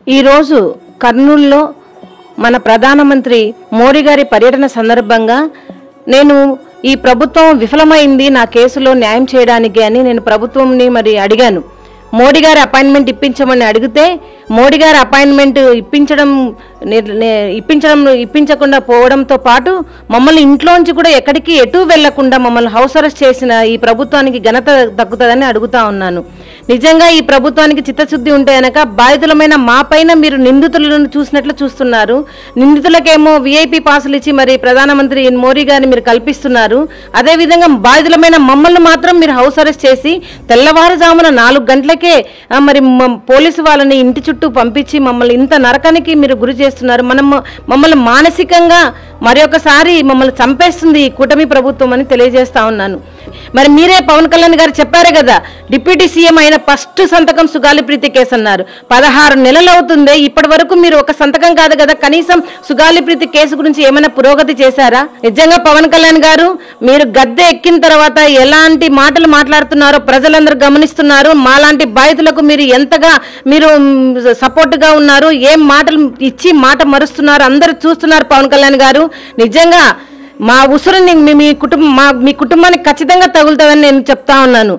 ఈరోజు కర్నూలులో మన ప్రధానమంత్రి మోడీ గారి పర్యటన సందర్భంగా నేను ఈ ప్రభుత్వం విఫలమైంది నా కేసులో న్యాయం చేయడానికి అని నేను ప్రభుత్వంని అడిగాను. మోడీ గారి అపాయింట్మెంట్ ఇప్పించమని అడిగితే మోడీ గారి అపాయింట్మెంట్ ఇప్పించకుండా పోవడంతో పాటు మమ్మల్ని ఇంట్లోంచి కూడా ఎక్కడికి ఎటు వెళ్లకుండా మమ్మల్ని హౌస్ అరెస్ట్ చేసిన ఈ ప్రభుత్వానికి ఘనత దక్కుతుందని అడుగుతా ఉన్నాను. నిజంగా ఈ ప్రభుత్వానికి చిత్తశుద్ధి ఉంటే గనక బాధితులమైన మా పైన మీరు నిందితులను చూసినట్లు చూస్తున్నారు. నిందితులకేమో విఐపి పాసులు ఇచ్చి ప్రధానమంత్రి మోడీ గారిని మీరు కల్పిస్తున్నారు. అదేవిధంగా బాధితులమైన మమ్మల్ని మాత్రం మీరు హౌస్ అరెస్ట్ చేసి తెల్లవారుజామున 4 గంటలకే పోలీసు వాళ్ళని ఇంటి చుట్టూ పంపించి మమ్మల్ని ఇంత నరకానికి మీరు గురి చేస్తున్నారు. మమ్మల్ని మానసికంగా మరొకసారి మమ్మల్ని చంపేస్తుంది ఈ కూటమి ప్రభుత్వం అని తెలియజేస్తా ఉన్నాను. మీరే పవన్ కళ్యాణ్ గారు చెప్పారే కదా, డిప్యూటీ సీఎం అయిన ఫస్ట్ సంతకం సుగాలి ప్రీతి కేసు అన్నారు. 16 నెలలు అవుతుంది, ఇప్పటి వరకు మీరు ఒక సంతకం కాదు కదా, కనీసం సుగాలి ప్రీతి కేసు గురించి ఏమైనా పురోగతి చేశారా? నిజంగా పవన్ కళ్యాణ్ గారు మీరు గద్దె ఎక్కిన తర్వాత ఎలాంటి మాటలు మాట్లాడుతున్నారో ప్రజలందరూ గమనిస్తున్నారు. మాలాంటి బాధితులకు మీరు ఎంతగా సపోర్ట్ గా ఉన్నారు, ఏం మాటలు ఇచ్చి మాట మరుస్తున్నారు అందరూ చూస్తున్నారు. పవన్ కళ్యాణ్ గారు నిజంగా మా ఉసురుని మీ కుటుంబానికి ఖచ్చితంగా తగులుతుందని నేను చెప్తా ఉన్నాను.